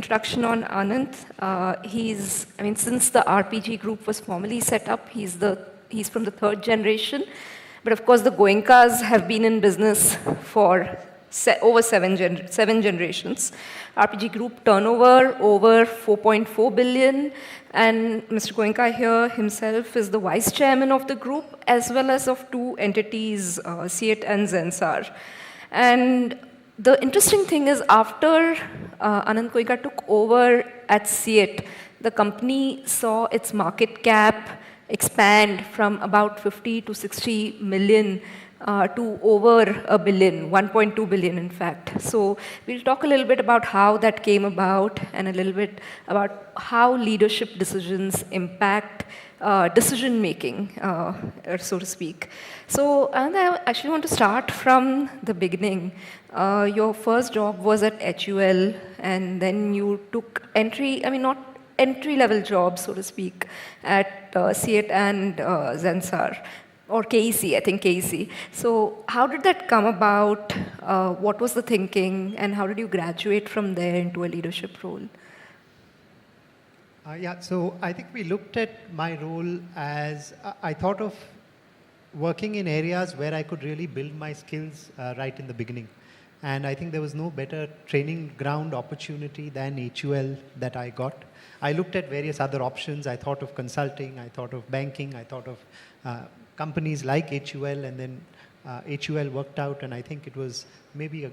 introduction on Anant. Since the RPG group was formally set up, he's from the third generation. But of course, the Goenkas have been in business for over seven generations. RPG Group turnover over 4.4 billion, and Mr. Goenka here himself is the vice chairman of the group, as well as of two entities, CEAT and Zensar. And the interesting thing is, after Anant Goenka took over at CEAT, the company saw its market cap expand from about 50 to 60 million to over a billion, 1.2 billion in fact. So we'll talk a little bit about how that came about and a little bit about how leadership decisions impact decision making, so to speak. So and I actually want to start from the beginning. Your first job was at HUL, and then you took not entry-level jobs, so to speak, at CEAT and Zensar. Or KEC, I think KEC. So how did that come about? What was the thinking? And how did you graduate from there into a leadership role? So I think we looked at my role as, I thought of working in areas where I could really build my skills right in the beginning. And I think there was no better training ground opportunity than HUL that I got. I looked at various other options. I thought of consulting, I thought of banking, I thought of companies like HUL, and then HUL worked out, and I think it was maybe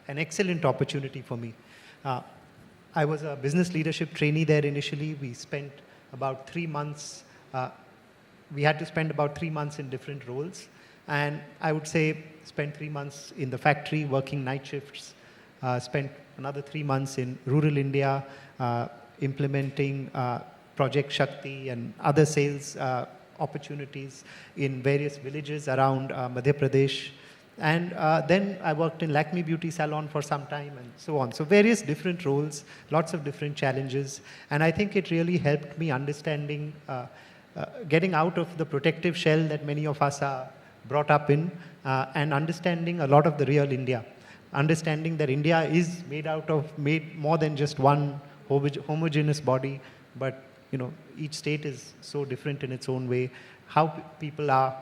an excellent opportunity for me. I was a business leadership trainee there initially. We spent about 3 months. We had to spend about 3 months in different roles, and I would say spent 3 months in the factory working night shifts, spent another 3 months in rural India implementing Project Shakti and other sales opportunities in various villages around Madhya Pradesh. And then I worked in Lakme Beauty Salon for some time and so on. So various different roles, lots of different challenges. And I think it really helped me understanding, getting out of the protective shell that many of us are brought up in, and understanding a lot of the real India. Understanding that India is made more than just one homogeneous body, but each state is so different in its own way. How people are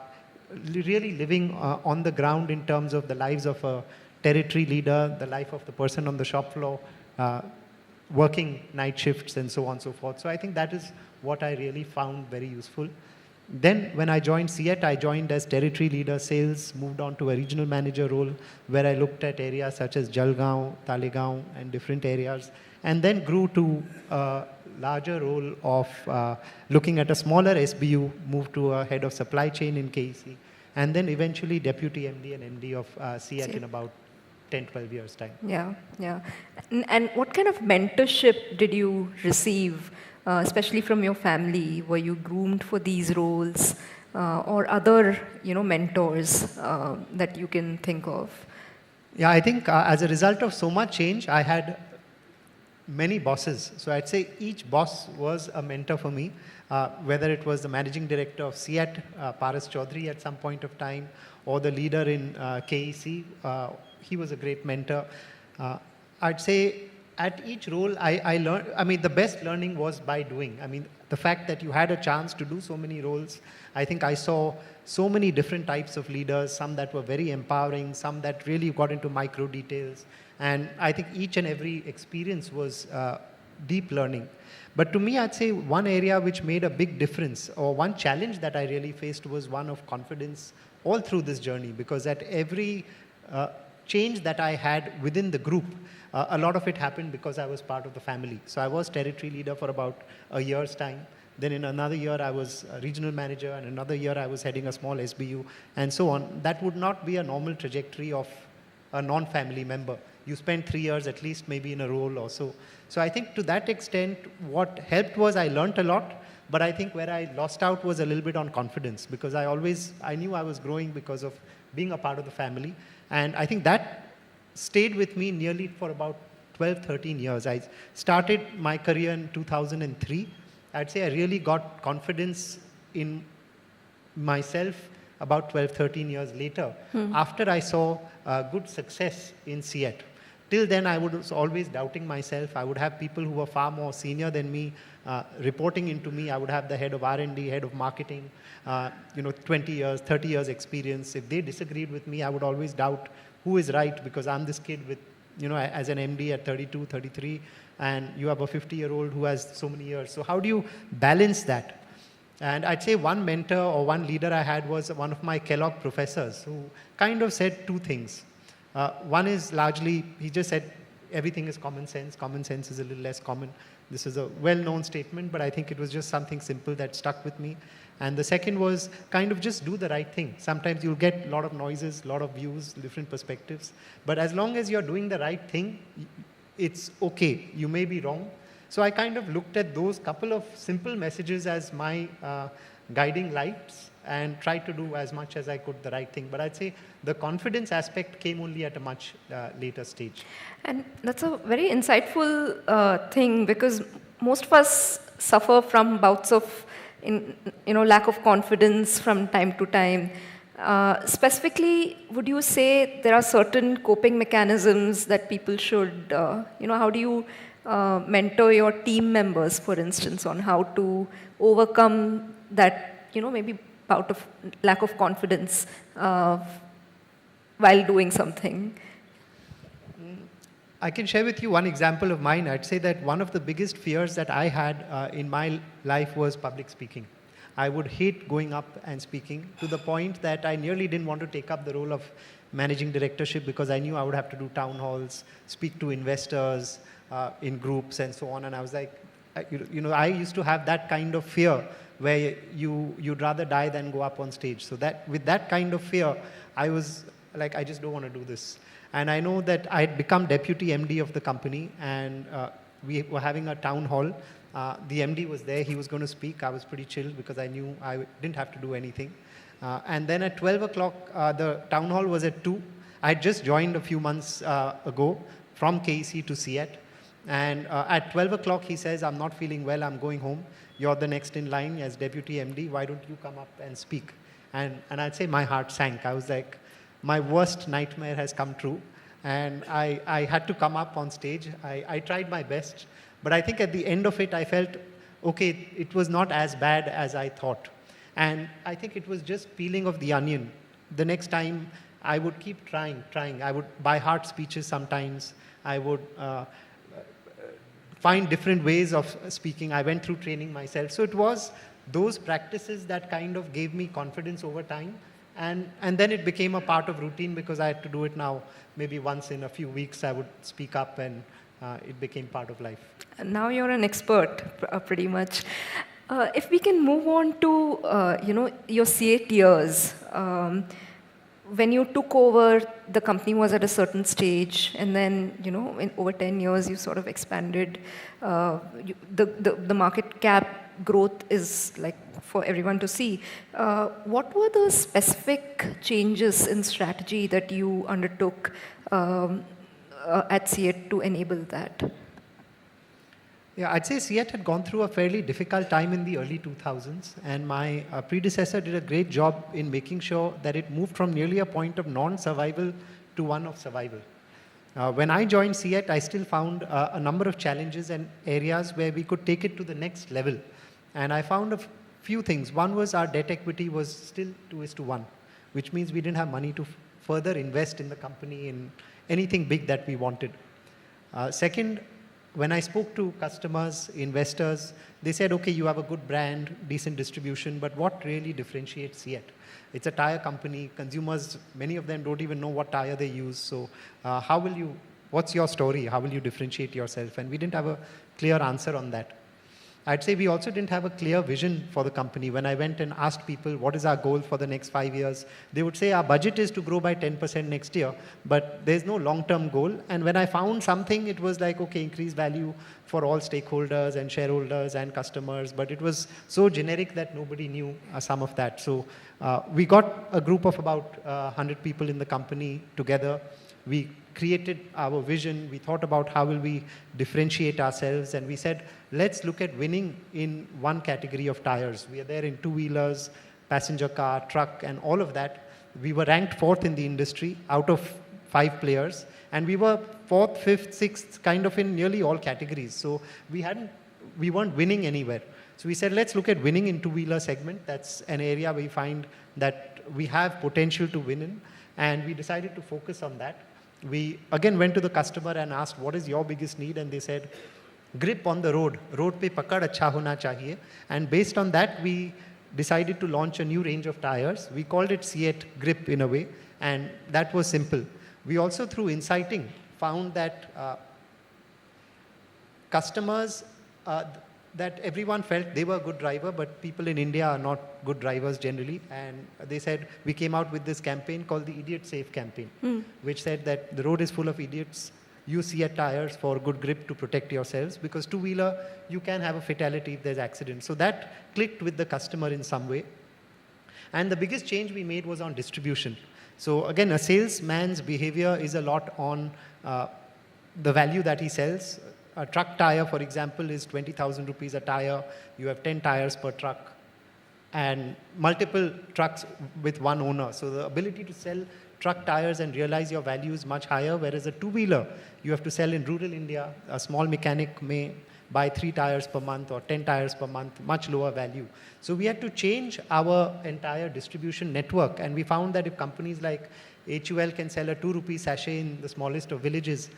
really living on the ground in terms of the lives of a territory leader, the life of the person on the shop floor, working night shifts and so on and so forth. So I think that is what I really found very useful. Then when I joined CEAT, I joined as territory leader sales, moved on to a regional manager role where I looked at areas such as Jalgaon, Talegaon and different areas, and then grew to a larger role of looking at a smaller SBU, moved to a head of supply chain in KEC, and then eventually deputy MD and MD of CEAT in about 10, 12 years' time. Yeah. And what kind of mentorship did you receive, especially from your family? Were you groomed for these roles, or other, mentors that you can think of? Yeah, I think as a result of so much change, I had many bosses. So I'd say each boss was a mentor for me, whether it was the managing director of CEAT, Paras Chaudhary at some point of time, or the leader in KEC. He was a great mentor. I'd say at each role, I learned, the best learning was by doing. The fact that you had a chance to do so many roles, I think I saw so many different types of leaders, some that were very empowering, some that really got into micro details. And I think each and every experience was deep learning. But to me, I'd say one area which made a big difference, or one challenge that I really faced, was one of confidence all through this journey. Because at every change that I had within the group, a lot of it happened because I was part of the family. So I was territory leader for about a year's time. Then in another year, I was a regional manager, and another year, I was heading a small SBU, and so on. That would not be a normal trajectory of a non-family member. You spend 3 years at least maybe in a role or so. So I think to that extent, what helped was I learned a lot, but I think where I lost out was a little bit on confidence, because I knew I was growing because of being a part of the family. And I think that stayed with me nearly for about 12, 13 years. I started my career in 2003. I'd say I really got confidence in myself about 12, 13 years later, after I saw good success in CEAT. till then, I was always doubting myself. I would have people who were far more senior than me reporting into me. I would have the head of R&D, head of marketing, 20 years, 30 years experience. If they disagreed with me, I would always doubt who is right, because I'm this kid with, as an MD at 32, 33, and you have a 50-year-old who has so many years. So how do you balance that? And I'd say one mentor or one leader I had was one of my Kellogg professors who kind of said two things. One is largely, he just said, everything is common sense. Common sense is a little less common. This is a well-known statement, but I think it was just something simple that stuck with me. And the second was kind of just do the right thing. Sometimes you'll get a lot of noises, a lot of views, different perspectives. But as long as you're doing the right thing, it's okay. You may be wrong. So I kind of looked at those couple of simple messages as my guiding lights and tried to do as much as I could the right thing. But I'd say the confidence aspect came only at a much later stage. And that's a very insightful thing, because most of us suffer from bouts of lack of confidence from time to time. Specifically, would you say there are certain coping mechanisms that people should, how do you mentor your team members, for instance, on how to overcome that, maybe bout of lack of confidence while doing something? I can share with you one example of mine. I'd say that one of the biggest fears that I had in my life was public speaking. I would hate going up and speaking, to the point that I nearly didn't want to take up the role of managing directorship, because I knew I would have to do town halls, speak to investors in groups and so on. And I was like, I used to have that kind of fear where you'd rather die than go up on stage. So with that kind of fear, I was like, I just don't want to do this. And I know that I had become deputy MD of the company, and we were having a town hall. The MD was there. He was going to speak. I was pretty chill because I knew I didn't have to do anything. And then at 12 o'clock, the town hall was at 2. I had just joined a few months ago from KEC to CEAT. And at 12 o'clock, he says, I'm not feeling well. I'm going home. You're the next in line as deputy MD. Why don't you come up and speak? And I'd say my heart sank. I was like, my worst nightmare has come true. And I had to come up on stage. I tried my best. But I think at the end of it, I felt, okay, it was not as bad as I thought. And I think it was just peeling of the onion. The next time, I would keep trying. I would by heart speeches sometimes. I would find different ways of speaking. I went through training myself. So it was those practices that kind of gave me confidence over time. And then it became a part of routine, because I had to do it now. Maybe once in a few weeks, I would speak up, and it became part of life. And now you're an expert, pretty much. If we can move on to, your CEAT years. When you took over, the company was at a certain stage, and then, in over 10 years, you sort of expanded. The market cap growth is like for everyone to see. What were the specific changes in strategy that you undertook at CEAT to enable that? Yeah, I'd say CEAT had gone through a fairly difficult time in the early 2000s, and my predecessor did a great job in making sure that it moved from nearly a point of non-survival to one of survival. When I joined CEAT, I still found a number of challenges and areas where we could take it to the next level. And I found a few things. One was our debt equity was still 2:1, which means we didn't have money to further invest in the company in anything big that we wanted. Second, when I spoke to customers, investors, they said, okay, you have a good brand, decent distribution, but what really differentiates CEAT? It's a tire company. Consumers, many of them don't even know what tire they use. So what's your story? How will you differentiate yourself? And we didn't have a clear answer on that. I'd say we also didn't have a clear vision for the company. When I went and asked people, what is our goal for the next 5 years? They would say, our budget is to grow by 10% next year, but there's no long-term goal. And when I found something, it was like, okay, increase value for all stakeholders and shareholders and customers. But it was so generic that nobody knew some of that. So we got a group of about 100 people in the company together. We created our vision. We thought about how will we differentiate ourselves, and we said, let's look at winning in one category of tires. We are there in two-wheelers, passenger car, truck, and all of that. We were ranked 4th in the industry out of 5 players, and we were 4th, 5th, 6th, kind of in nearly all categories. So we weren't winning anywhere. So we said, let's look at winning in two-wheeler segment. That's an area we find that we have potential to win in, and we decided to focus on that. We again went to the customer and asked, what is your biggest need? And they said, grip on the road. Road pe pakad acha hona chahiye. And based on that, we decided to launch a new range of tires. We called it C8 Grip in a way, and that was simple. We also, through insighting, found that customers, that everyone felt they were a good driver, but people in India are not good drivers generally. And they said, we came out with this campaign called the Idiot Safe campaign, which said that the road is full of idiots. Use C8 tires for good grip to protect yourselves, because two-wheeler, you can have a fatality if there's accident. So that clicked with the customer in some way. And the biggest change we made was on distribution. So again, a salesman's behavior is a lot on the value that he sells. A truck tire, for example, is 20,000 rupees a tire. You have 10 tires per truck and multiple trucks with one owner. So the ability to sell truck tires and realize your value is much higher, whereas a two-wheeler, you have to sell in rural India. A small mechanic may buy 3 tires per month or 10 tires per month, much lower value. So we had to change our entire distribution network, and we found that if companies like HUL can sell a 2 rupee sachet in the smallest of villages,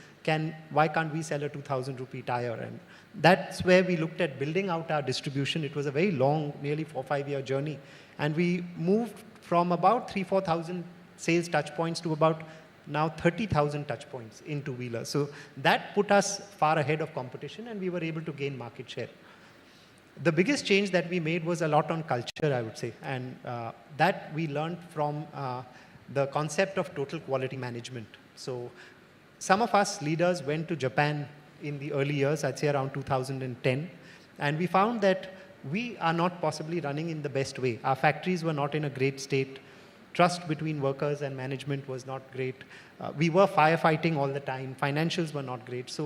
why can't we sell a 2,000 rupee tire? And that's where we looked at building out our distribution. It was a very long, nearly 4-5 year journey. And we moved from about 3,000-4,000 sales touch points to about now 30,000 touch points in two-wheelers. So that put us far ahead of competition, and we were able to gain market share. The biggest change that we made was a lot on culture, I would say. And that we learned from the concept of total quality management. So some of us leaders went to Japan in the early years, I'd say around 2010, and we found that we are not possibly running in the best way. Our factories were not in a great state. Trust between workers and management was not great. We were firefighting all the time. Financials were not great.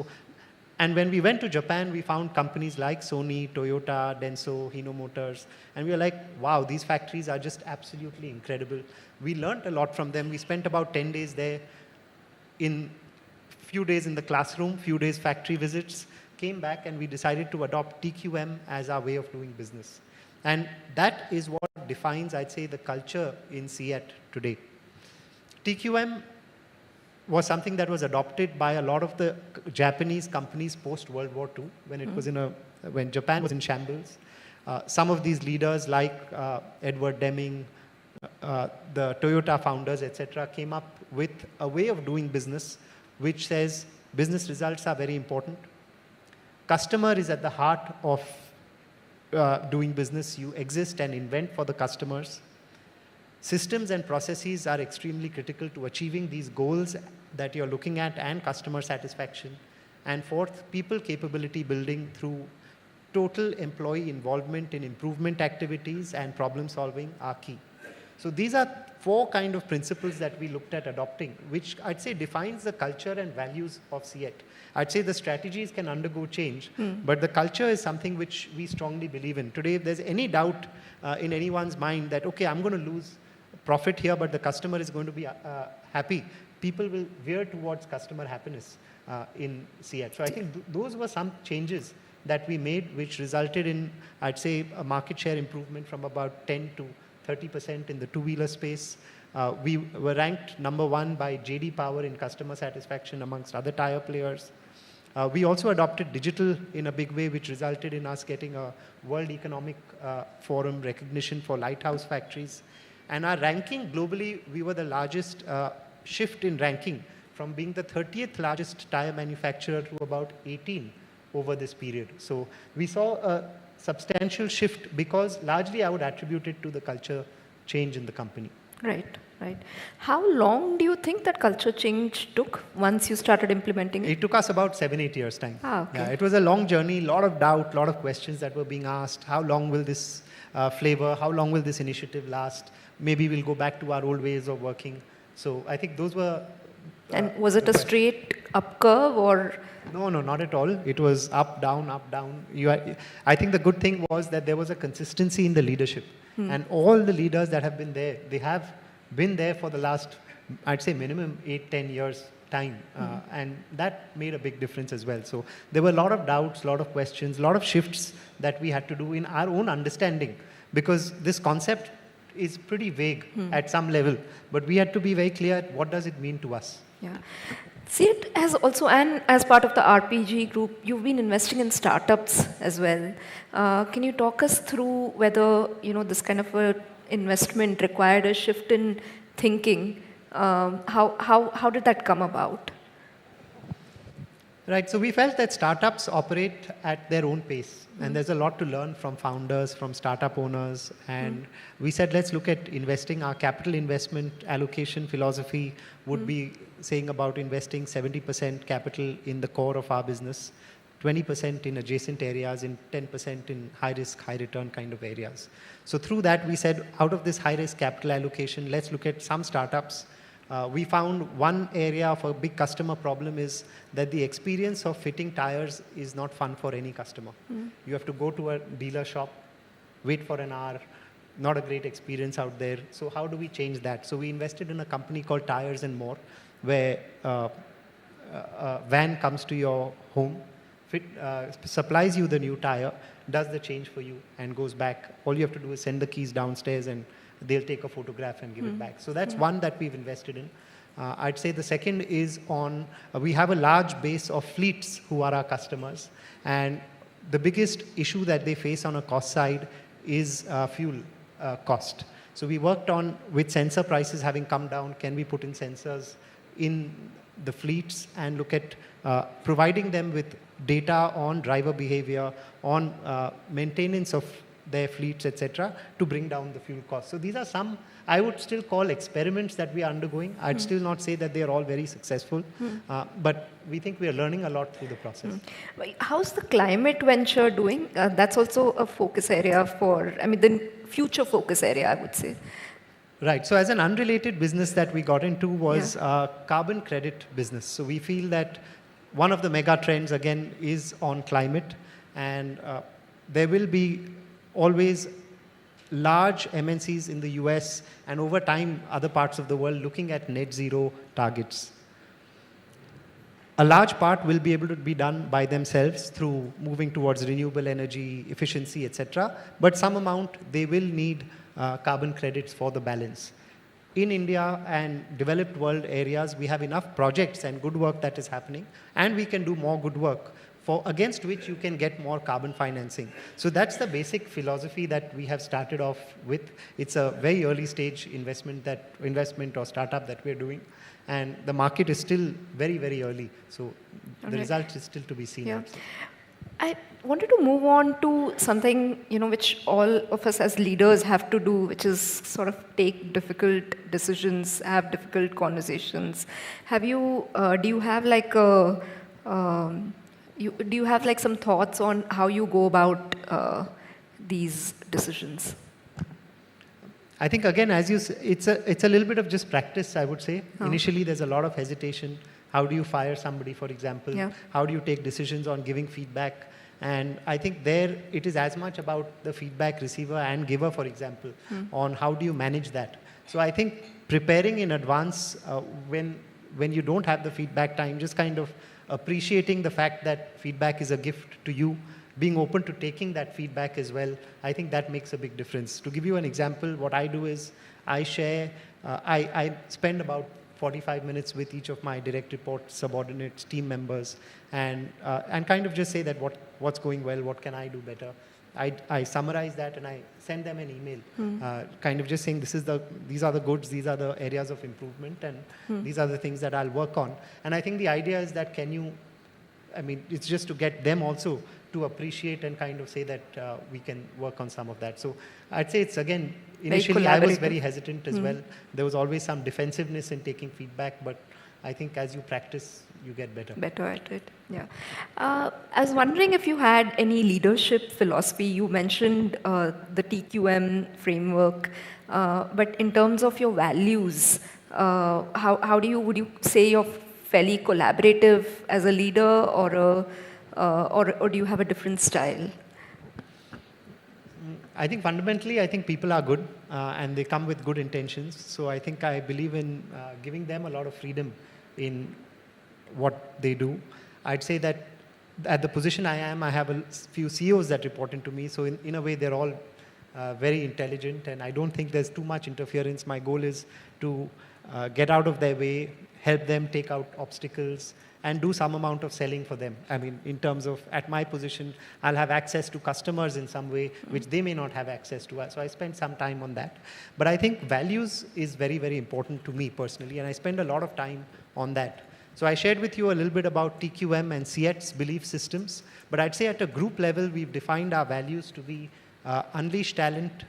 And when we went to Japan, we found companies like Sony, Toyota, Denso, Hino Motors, and we were like, wow, these factories are just absolutely incredible. We learned a lot from them. We spent about 10 days there, in few days in the classroom, few days factory visits, came back, and we decided to adopt TQM as our way of doing business. And that is what defines, I'd say, the culture in CEAT today. TQM was something that was adopted by a lot of the Japanese companies post-World War II, when it was when Japan was in shambles. Some of these leaders like Edward Deming, the Toyota founders, etc., came up with a way of doing business which says business results are very important. Customer is at the heart of doing business. You exist and invent for the customers. Systems and processes are extremely critical to achieving these goals that you're looking at and customer satisfaction. And fourth, people capability building through total employee involvement in improvement activities and problem solving are key. So these are 4 kind of principles that we looked at adopting, which I'd say defines the culture and values of CEAT. I'd say the strategies can undergo change, but the culture is something which we strongly believe in. Today, if there's any doubt in anyone's mind that, okay, I'm going to lose profit here, but the customer is going to be happy, people will veer towards customer happiness in CEAT. So I think those were some changes that we made, which resulted in, I'd say, a market share improvement from about 10 to 30% in the two-wheeler space. We were ranked number 1 by JD Power in customer satisfaction amongst other tire players. We also adopted digital in a big way, which resulted in us getting a World Economic Forum recognition for lighthouse factories. And our ranking globally, we were the largest shift in ranking from being the 30th largest tire manufacturer to about 18 over this period. So we saw a substantial shift because largely I would attribute it to the culture change in the company. Right, right. How long do you think that culture change took once you started implementing it? It took us about 7-8 years' time. Okay. Yeah, it was a long journey, a lot of doubt, a lot of questions that were being asked. How long will this flavor, how long will this initiative last? Maybe we'll go back to our old ways of working. So I think those were... and was it a straight up curve or... No, not at all. It was up, down, up, down. I think the good thing was that there was a consistency in the leadership. And all the leaders that have been there, they have been there for the last I'd say minimum 8-10 years time, and that made a big difference as well. So there were a lot of doubts, a lot of questions, a lot of shifts that we had to do in our own understanding, because this concept is pretty vague at some level, but we had to be very clear, what does it mean to us? Yeah. See, it has also, and as part of the RPG group, you've been investing in startups as well. Can you talk us through whether, this kind of a investment required a shift in thinking? How did that come about? Right, so we felt that startups operate at their own pace, and there's a lot to learn from founders, from startup owners, and we said, let's look at investing. Our capital investment allocation philosophy would be saying about investing 70% capital in the core of our business, 20% in adjacent areas, and 10% in high risk, high return kind of areas. So through that, we said, out of this high risk capital allocation, let's look at some startups. We found one area of a big customer problem is that the experience of fitting tires is not fun for any customer. You have to go to a dealer shop, wait for an hour, not a great experience out there. So how do we change that? So we invested in a company called Tires and More, where a van comes to your home, supplies you the new tire, does the change for you, and goes back. All you have to do is send the keys downstairs, and they'll take a photograph and give it back. So that's one that we've invested in. I'd say the second is on, we have a large base of fleets who are our customers, and the biggest issue that they face on a cost side is fuel cost. So we worked on, with sensor prices having come down, can we put in sensors in the fleets and look at providing them with data on driver behavior, on maintenance of their fleets, etc., to bring down the fuel costs. So these are some, I would still call experiments that we are undergoing. I'd still not say that they are all very successful, but we think we are learning a lot through the process. How's the climate venture doing? That's also a focus area for, the future focus area, I would say. Right. So as an unrelated business that we got into was carbon credit business. So we feel that one of the mega trends, again, is on climate, and there will be always large MNCs in the US and over time other parts of the world looking at net zero targets. A large part will be able to be done by themselves through moving towards renewable energy, efficiency, etc. But some amount they will need carbon credits for the balance. In India and developed world areas, we have enough projects and good work that is happening, and we can do more good work against which you can get more carbon financing. So that's the basic philosophy that we have started off with. It's a very early stage investment or startup that we're doing, and the market is still very, very early. So the result is still to be seen. Yeah. I wanted to move on to something, which all of us as leaders have to do, which is sort of take difficult decisions, have difficult conversations. Do you have like some thoughts on how you go about these decisions? I think, again, as you say, it's a little bit of just practice, I would say. Initially, there's a lot of hesitation. How do you fire somebody, for example? Yeah. How do you take decisions on giving feedback? And I think there it is as much about the feedback receiver and giver, for example, on how do you manage that. So I think preparing in advance when you don't have the feedback time, just kind of appreciating the fact that feedback is a gift to you, being open to taking that feedback as well, I think that makes a big difference. To give you an example, what I do is I spend about 45 minutes with each of my direct reports, subordinates, team members, and kind of just say that what's going well, what can I do better. I summarize that and I send them an email, kind of just saying these are the goods, these are the areas of improvement, and these are the things that I'll work on. And I think the idea is that it's just to get them also to appreciate and kind of say that we can work on some of that. So I'd say it's, again, initially I was very hesitant as well. There was always some defensiveness in taking feedback, but I think as you practice, you get better. Better at it, yeah. I was wondering if you had any leadership philosophy. You mentioned the TQM framework, but in terms of your values, would you say you're fairly collaborative as a leader, or do you have a different style? I think fundamentally, I think people are good and they come with good intentions. So I think I believe in giving them a lot of freedom in what they do. I'd say that at the position I am, I have a few CEOs that report into me. So in a way, they're all very intelligent, and I don't think there's too much interference. My goal is to get out of their way, help them take out obstacles, and do some amount of selling for them. I mean, in terms of, at my position, I'll have access to customers in some way, which they may not have access to. So I spend some time on that. But I think values is very, very important to me personally, and I spend a lot of time on that. So I shared with you a little bit about TQM and CET's belief systems, but I'd say at a group level, we've defined our values to be unleash talent,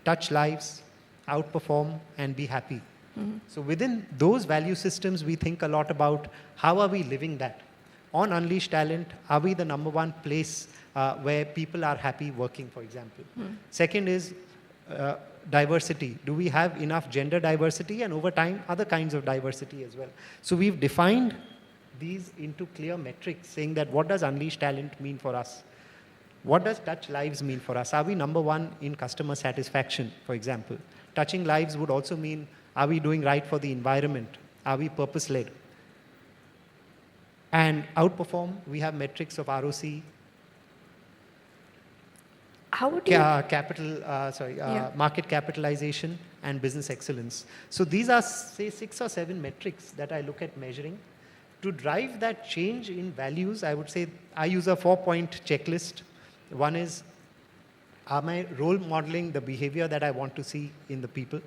touch lives, outperform, and be happy. So within those value systems, we think a lot about how are we living that. On unleash talent, are we the number one place where people are happy working, for example? Second is diversity. Do we have enough gender diversity, and over time, other kinds of diversity as well? So we've defined these into clear metrics, saying that what does unleash talent mean for us? What does touch lives mean for us? Are we number one in customer satisfaction, for example? Touching lives would also mean, are we doing right for the environment? Are we purpose-led? And outperform, we have metrics of ROC, How would you... market capitalization and business excellence. So these are, say, 6 or 7 metrics that I look at measuring. To drive that change in values, I would say I use a 4-point checklist. One is, am I role modeling the behavior that I want to see in the people?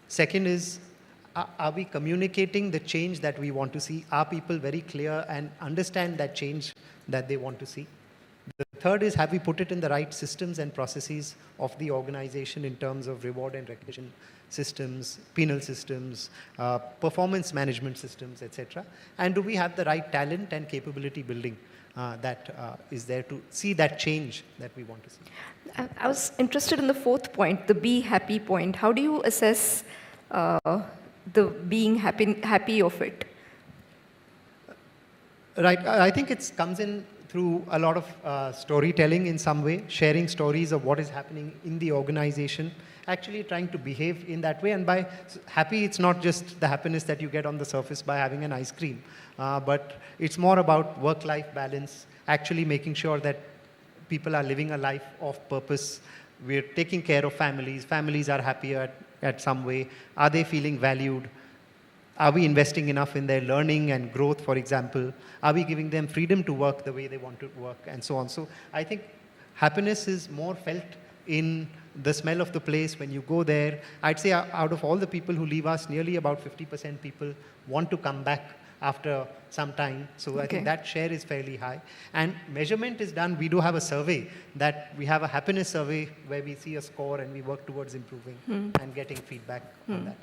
Second is, are we communicating the change that we want to see? Are people very clear and understand that change that they want to see? The third is, have we put it in the right systems and processes of the organization in terms of reward and recognition systems, penal systems, performance management systems, etc. And do we have the right talent and capability building that is there to see that change that we want to see? I was interested in the 4th point, the be happy point. How do you assess the being happy of it? Right. I think it comes in through a lot of storytelling in some way, sharing stories of what is happening in the organization, actually trying to behave in that way. And by happy, it's not just the happiness that you get on the surface by having an ice cream, but it's more about work-life balance, actually making sure that people are living a life of purpose. We're taking care of families. Families are happier at some way. Are they feeling valued? Are we investing enough in their learning and growth, for example? Are we giving them freedom to work the way they want to work, and so on? So I think happiness is more felt in the smell of the place when you go there. I'd say out of all the people who leave us, nearly about 50% people want to come back after some time. So I think that share is fairly high. And measurement is done. We do have a survey that we have a happiness survey where we see a score and we work towards improving and getting feedback on that.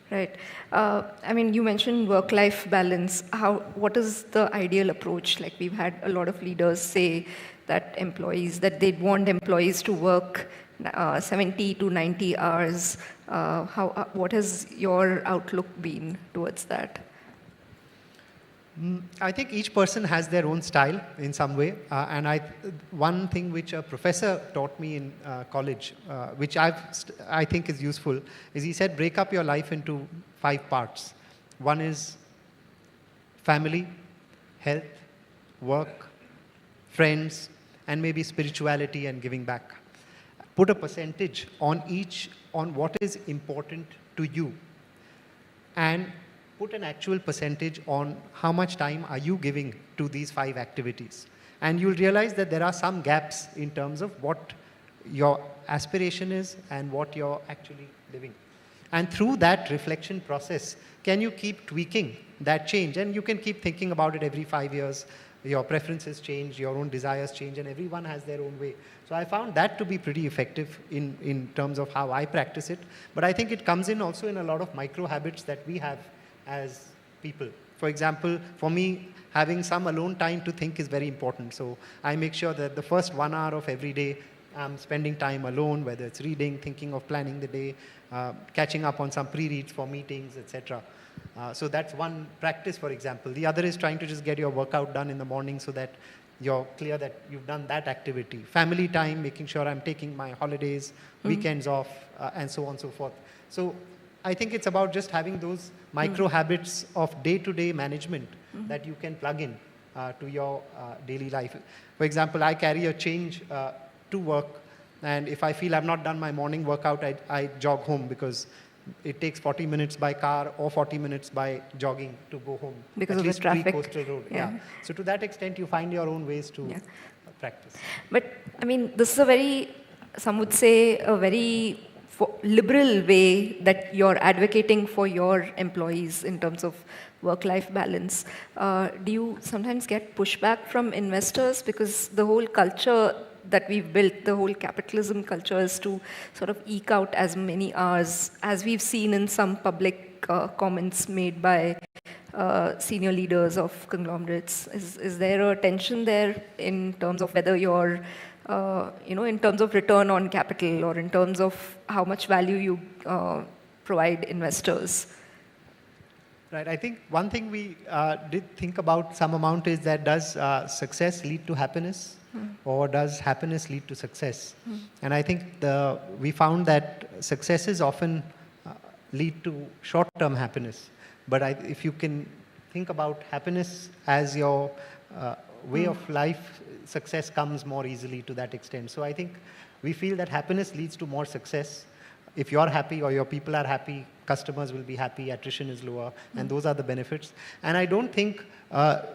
Right. I mean, you mentioned work-life balance. What is the ideal approach? Like, we've had a lot of leaders say that they'd want employees to work 70 to 90 hours. What has your outlook been towards that? I think each person has their own style in some way. And one thing which a professor taught me in college, which I think is useful, is he said, break up your life into 5 parts. One is family, health, work, friends, and maybe spirituality and giving back. Put a percentage on each, on what is important to you. And put an actual percentage on how much time are you giving to these 5 activities. And you'll realize that there are some gaps in terms of what your aspiration is and what you're actually living. And through that reflection process, can you keep tweaking that change? And you can keep thinking about it every 5 years. Your preferences change, your own desires change, and everyone has their own way. So I found that to be pretty effective in terms of how I practice it. But I think it comes in also in a lot of micro habits that we have as people. For example, for me, having some alone time to think is very important. So I make sure that the first 1 hour of every day, I'm spending time alone, whether it's reading, thinking of planning the day, catching up on some pre-reads for meetings, etc. So that's one practice, for example. The other is trying to just get your workout done in the morning so that you're clear that you've done that activity. Family time, making sure I'm taking my holidays, weekends off, and so on and so forth. So I think it's about just having those micro habits of day-to-day management that you can plug in to your daily life. For example, I carry a change to work, and if I feel I've not done my morning workout, I jog home, because it takes 40 minutes by car or 40 minutes by jogging to go home. Because at of the least traffic. Pre-coastal road. Yeah. So to that extent, you find your own ways to practice. But I mean, this is a very, some would say, a very liberal way that you're advocating for your employees in terms of work-life balance. Do you sometimes get pushback from investors? Because the whole culture that we've built, the whole capitalism culture, is to sort of eke out as many hours, as we've seen in some public comments made by senior leaders of conglomerates. Is there a tension there in terms of whether you're, in terms of return on capital, or in terms of how much value you provide investors? Right. I think one thing we did think about some amount is that does success lead to happiness, or does happiness lead to success? And I think we found that successes often lead to short-term happiness. But if you can think about happiness as your way of life, success comes more easily to that extent. So I think we feel that happiness leads to more success. If you're happy or your people are happy, customers will be happy, attrition is lower, and those are the benefits. And I don't think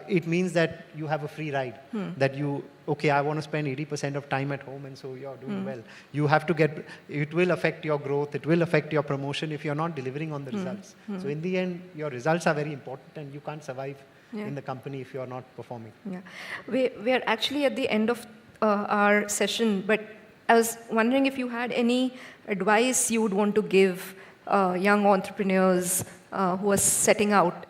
it means that you have a free ride, that I want to spend 80% of time at home, and so you're doing well. You have to it will affect your growth, it will affect your promotion if you're not delivering on the results. So in the end, your results are very important, and you can't survive in the company if you're not performing. Yeah, we're actually at the end of our session, but I was wondering if you had any advice you would want to give young entrepreneurs who are setting out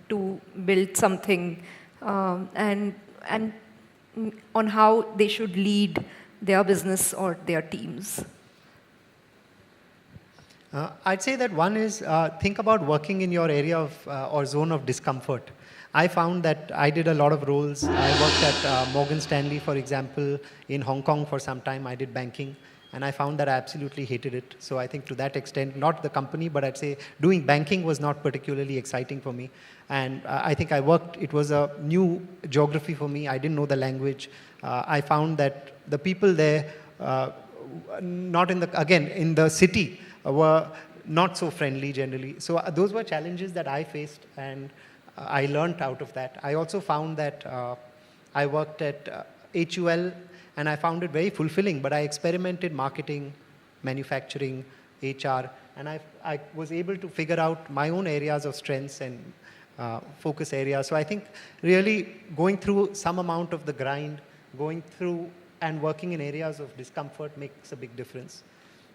to build something, and on how they should lead their business or their teams. I'd say that one is think about working in your area of or zone of discomfort. I found that I did a lot of roles. I worked at Morgan Stanley, for example, in Hong Kong for some time. I did banking, and I found that I absolutely hated it. So I think to that extent, not the company, but I'd say doing banking was not particularly exciting for me. And I think it was a new geography for me. I didn't know the language. I found that the people there, not in the city, were not so friendly generally. So those were challenges that I faced, and I learned out of that. I also found that I worked at HUL, and I found it very fulfilling, but I experimented marketing, manufacturing, HR, and I was able to figure out my own areas of strengths and focus areas. So I think really going through some amount of the grind, going through and working in areas of discomfort makes a big difference.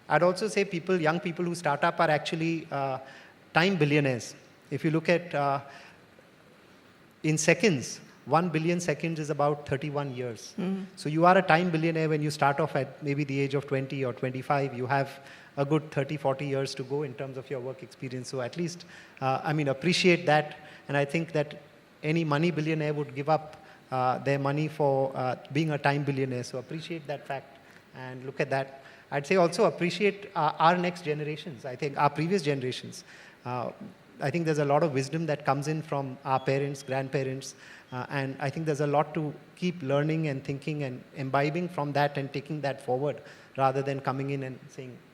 I'd also say young people who start up are actually time billionaires. If you look at in seconds, 1 billion seconds is about 31 years. So you are a time billionaire when you start off at maybe the age of 20 or 25. You have a good 30, 40 years to go in terms of your work experience. So at least, appreciate that. And I think that any money billionaire would give up their money for being a time billionaire. So appreciate that fact and look at that. I'd say also appreciate our next generations. I think our previous generations. I think there's a lot of wisdom that comes in from our parents, grandparents, and I think there's a lot to keep learning and thinking and imbibing from that and taking that forward rather than coming in and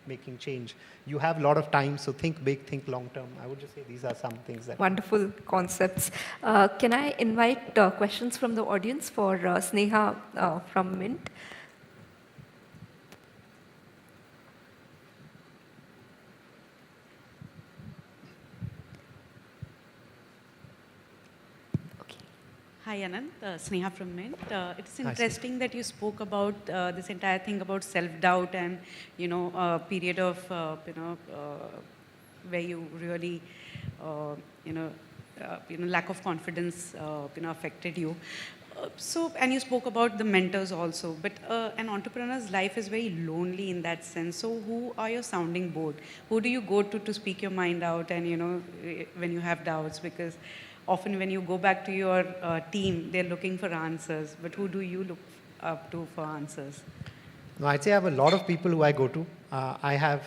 making change. You have a lot of time, so think big, think long term. I would just say these are some things that... Wonderful concepts. Can I invite questions from the audience for Sneha from Mint? Hi, Anant. Sneha from Mint. It's interesting that you spoke about this entire thing about self-doubt and, a period of, where you really, lack of confidence, affected you. And you spoke about the mentors also, but an entrepreneur's life is very lonely in that sense. So who are your sounding board? Who do you go to speak your mind out and, when you have doubts? Because often when you go back to your team, they're looking for answers. But who do you look up to for answers? No, I'd say I have a lot of people who I go to. I have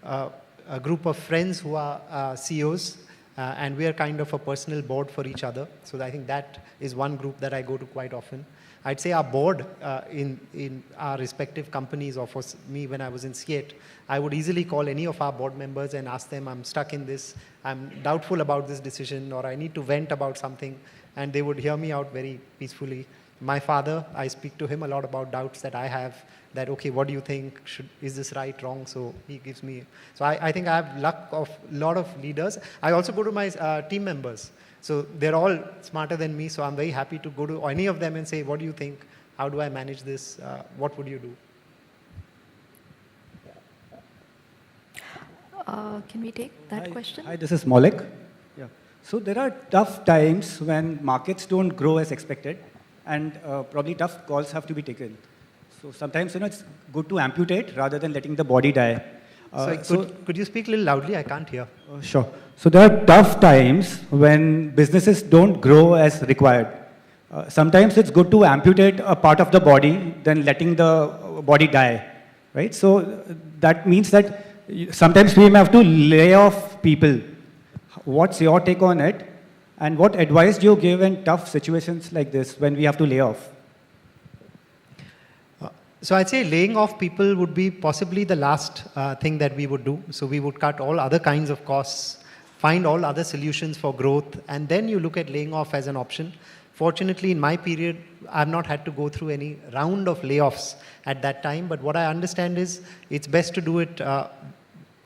a group of friends who are CEOs, and we are kind of a personal board for each other. So I think that is one group that I go to quite often. I'd say our board in our respective companies, or for me when I was in CIET, I would easily call any of our board members and ask them, I'm stuck in this, I'm doubtful about this decision, or I need to vent about something, and they would hear me out very peacefully. My father, I speak to him a lot about doubts that I have, that, okay, what do you think? Is this right, wrong? So he gives me. So I think I have luck of a lot of leaders. I also go to my team members. So they're all smarter than me, so I'm very happy to go to any of them and say, what do you think? How do I manage this? What would you do? Can we take that question? Hi, this is Maulik. Yeah. So there are tough times when markets don't grow as expected, and probably tough calls have to be taken. So sometimes, it's good to amputate rather than letting the body die. Could you speak a little loudly? I can't hear. Sure. So there are tough times when businesses don't grow as required. Sometimes it's good to amputate a part of the body than letting the body die, right? So that means that sometimes we may have to lay off people. What's your take on it? And what advice do you give in tough situations like this when we have to lay off? So I'd say laying off people would be possibly the last thing that we would do. So we would cut all other kinds of costs, find all other solutions for growth, and then you look at laying off as an option. Fortunately, in my period, I've not had to go through any round of layoffs at that time. But what I understand is it's best to do it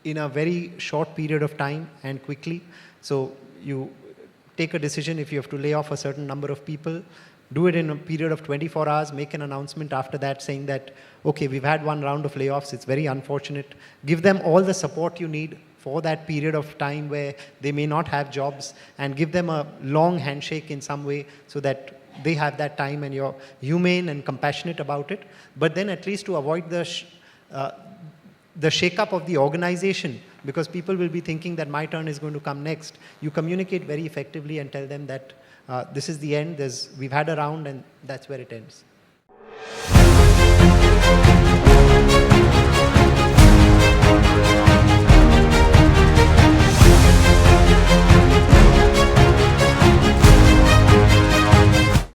in a very short period of time and quickly. So you take a decision if you have to lay off a certain number of people. Do it in a period of 24 hours, make an announcement after that saying that, okay, we've had one round of layoffs, it's very unfortunate. Give them all the support you need for that period of time where they may not have jobs, and give them a long handshake in some way so that they have that time and you're humane and compassionate about it. But then at least to avoid the shake-up of the organization, because people will be thinking that my turn is going to come next, you communicate very effectively and tell them that this is the end, we've had a round and that's where it ends.